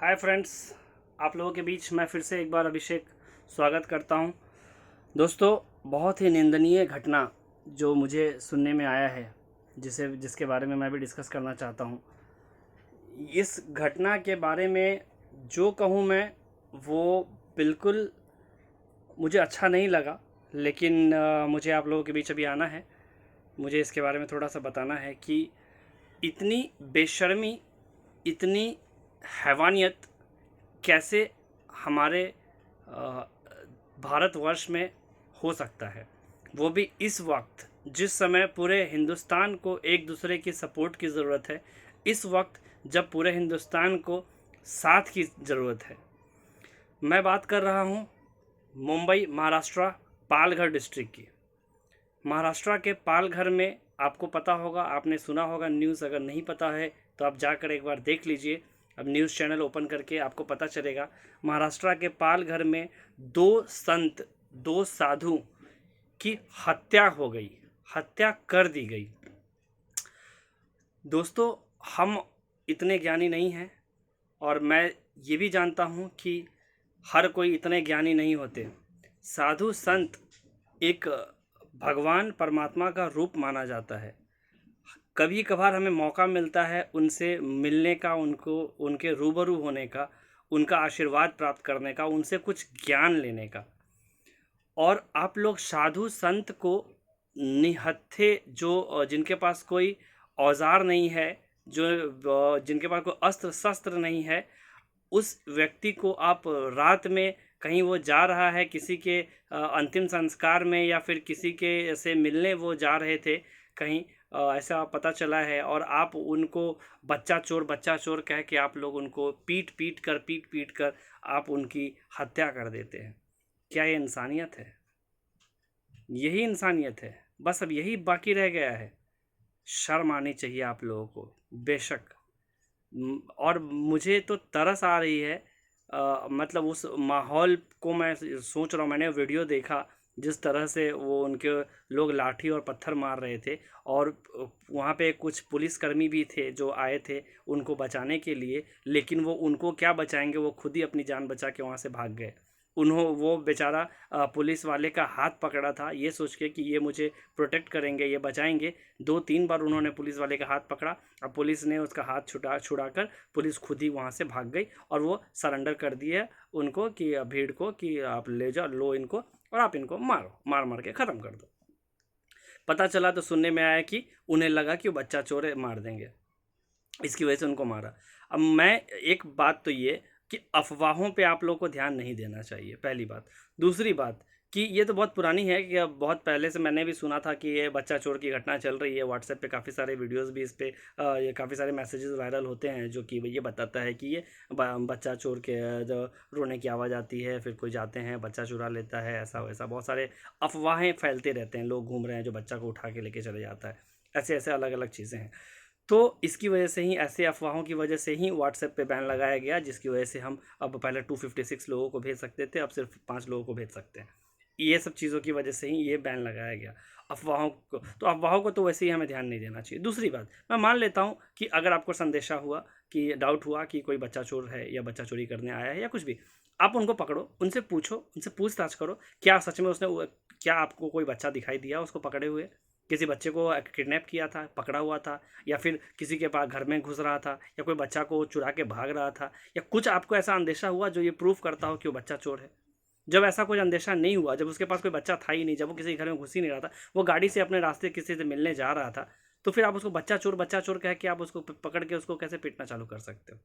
Hi friends, आप लोगों के बीच मैं फिर से एक बार अभिषेक स्वागत करता हूं। दोस्तों, बहुत ही निंदनीय घटना जो मुझे सुनने में आया है, जिसके बारे में मैं भी डिस्कस करना चाहता हूं। इस घटना के बारे में जो कहूं मैं, वो बिल्कुल मुझे अच्छा नहीं लगा, लेकिन मुझे आप लोगों के बीच अभी आना है। मुझे इसके बारे में थोड़ा सा बताना है कि इतनी बेशर्मी, इतनी हैवानियत कैसे हमारे अ, भारतवर्ष में हो सकता है, वो भी इस वक्त जिस समय पूरे हिंदुस्तान को एक दूसरे की सपोर्ट की ज़रूरत है, इस वक्त जब पूरे हिंदुस्तान को साथ की ज़रूरत है। मैं बात कर रहा हूँ मुंबई, महाराष्ट्र, पालघर डिस्ट्रिक्ट की। महाराष्ट्र के पालघर में आपको पता होगा, आपने सुना होगा न्यूज़। अगर नहीं पता है तो आप जाकर एक बार देख लीजिए। अब न्यूज़ चैनल ओपन करके आपको पता चलेगा। महाराष्ट्र के पालघर में दो संत, दो साधु की हत्या हो गई, हत्या कर दी गई। दोस्तों, हम इतने ज्ञानी नहीं हैं, और मैं ये भी जानता हूँ कि हर कोई इतने ज्ञानी नहीं होते। साधु संत एक भगवान परमात्मा का रूप माना जाता है। कभी कभार हमें मौका मिलता है उनसे मिलने का, उनके रूबरू होने का, उनका आशीर्वाद प्राप्त करने का, उनसे कुछ ज्ञान लेने का। और आप लोग साधु संत को निहत्थे, जो जिनके पास कोई औजार नहीं है, जिनके पास कोई अस्त्र शस्त्र नहीं है, उस व्यक्ति को आप रात में, कहीं वो जा रहा है किसी के अंतिम संस्कार में, या फिर किसी के से मिलने वो जा रहे थे कहीं, ऐसा पता चला है, और आप उनको बच्चा चोर कह के आप लोग उनको पीट पीट कर आप उनकी हत्या कर देते हैं। क्या ये इंसानियत है? यही इंसानियत है? बस अब यही बाकी रह गया है। शर्म आनी चाहिए आप लोगों को, बेशक। और मुझे तो तरस आ रही है। मतलब उस माहौल को मैं सोच रहा हूँ। मैंने वीडियो देखा जिस तरह से वो उनके लोग लाठी और पत्थर मार रहे थे, और वहाँ पे कुछ पुलिसकर्मी भी थे जो आए थे उनको बचाने के लिए, लेकिन वो उनको क्या बचाएंगे, वो खुद ही अपनी जान बचा के वहाँ से भाग गए। वो बेचारा पुलिस वाले का हाथ पकड़ा था, ये सोच के कि ये मुझे प्रोटेक्ट करेंगे, ये बचाएंगे। 2-3 बार उन्होंने पुलिस वाले का हाथ पकड़ा, और पुलिस ने उसका हाथ छुड़ाकर पुलिस खुद ही वहाँ से भाग गई, और वो सरेंडर कर दिया उनको, कि भीड़ को, कि आप ले जाओ, लो इनको, और आप इनको मारो, मार मार के ख़त्म कर दो। पता चला तो सुनने में आया कि उन्हें लगा कि वो बच्चा चोर है, मार देंगे, इसकी वजह से उनको मारा। अब मैं, एक बात तो ये कि अफवाहों पे आप लोगों को ध्यान नहीं देना चाहिए, पहली बात। दूसरी बात कि ये तो बहुत पुरानी है, कि अब बहुत पहले से मैंने भी सुना था कि ये बच्चा चोर की घटना चल रही है। व्हाट्सएप पे काफ़ी सारे वीडियोस भी इस पे, ये काफ़ी सारे मैसेजेस वायरल होते हैं, जो कि ये बताता है कि ये बच्चा चोर के, जो रोने की आवाज़ आती है, फिर कोई जाते हैं बच्चा चुरा लेता है, ऐसा वैसा बहुत सारे अफवाहें फैलते रहते हैं। लोग घूम रहे हैं जो बच्चा को उठा के लेके चले जाता है, ऐसे ऐसे अलग अलग चीज़ें हैं। तो इसकी वजह से ही, ऐसे अफवाहों की वजह से ही व्हाट्सएप पे बैन लगाया गया, जिसकी वजह से हम अब पहले 256 लोगों को भेज सकते थे, अब सिर्फ 5 लोगों को भेज सकते हैं। ये सब चीज़ों की वजह से ही ये बैन लगाया गया। अफवाहों को तो वैसे ही हमें ध्यान नहीं देना चाहिए। दूसरी बात, मैं मान लेता हूँ कि अगर आपको संदेशा हुआ, कि डाउट हुआ कि कोई बच्चा चोर है या बच्चा चोरी करने आया है या कुछ भी, आप उनको पकड़ो, उनसे पूछो, उनसे पूछताछ करो, क्या सच में क्या आपको कोई बच्चा दिखाई दिया उसको पकड़े हुए, किसी बच्चे को किडनैप किया था, पकड़ा हुआ था, या फिर किसी के पास घर में घुस रहा था, या कोई बच्चा को चुरा के भाग रहा था, या कुछ आपको ऐसा अंदेशा हुआ जो ये प्रूफ करता हो कि वो बच्चा चोर है? जब ऐसा कोई अंदेशा नहीं हुआ, जब उसके पास कोई बच्चा था ही नहीं, जब वो किसी घर में घुस ही नहीं रहा था, वो गाड़ी से अपने रास्ते किसी से मिलने जा रहा था, तो फिर आप उसको बच्चा चोर कह के आप उसको पकड़ के उसको कैसे पीटना चालू कर सकते हो?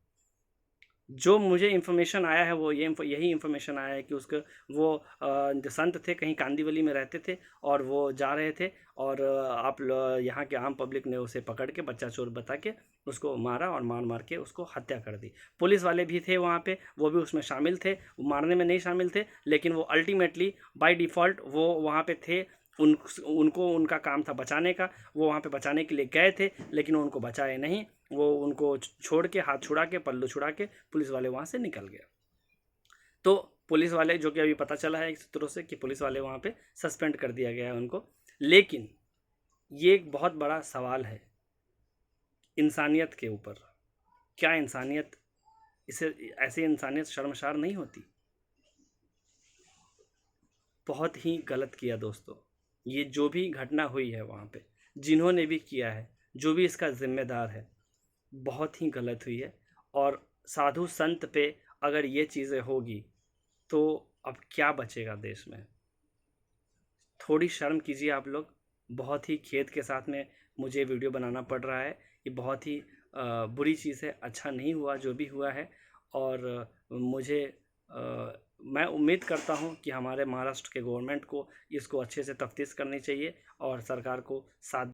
जो मुझे इन्फॉर्मेशन आया है, वो यही इन्फॉर्मेशन आया है कि उसके, वो जो संत थे, कहीं कांदीवली में रहते थे, और वो जा रहे थे, और यहाँ के आम पब्लिक ने उसे पकड़ के बच्चा चोर बता के उसको मारा, और मार मार के उसको हत्या कर दी। पुलिस वाले भी थे वहाँ पे, वो भी उसमें शामिल थे। वो मारने में नहीं शामिल थे, लेकिन वो अल्टीमेटली बाय डिफ़ॉल्ट वो वहाँ पे थे। उनको, उनका काम था बचाने का। वो वहाँ पे बचाने के लिए गए थे, लेकिन वो उनको बचाए नहीं। वो उनको छोड़ के, हाथ छुड़ा के, पल्लू छुड़ा के पुलिस वाले वहाँ से निकल गए। तो पुलिस वाले, जो कि अभी पता चला है सूत्रों से कि पुलिस वाले वहाँ पे सस्पेंड कर दिया गया है उनको। लेकिन ये एक बहुत बड़ा सवाल है इंसानियत के ऊपर। क्या इंसानियत इसे ऐसी इंसानियत शर्मसार नहीं होती? बहुत ही गलत किया दोस्तों। ये जो भी घटना हुई है वहाँ पे, जिन्होंने भी किया है, जो भी इसका ज़िम्मेदार है, बहुत ही गलत हुई है। और साधु संत पे अगर ये चीज़ें होगी तो अब क्या बचेगा देश में? थोड़ी शर्म कीजिए आप लोग। बहुत ही खेद के साथ में मुझे वीडियो बनाना पड़ रहा है। ये बहुत ही बुरी चीज़ है, अच्छा नहीं हुआ जो भी हुआ है। और मुझे मैं उम्मीद करता हूँ कि हमारे महाराष्ट्र के गवर्नमेंट को इसको अच्छे से तफ्तीश करनी चाहिए और सरकार को साथ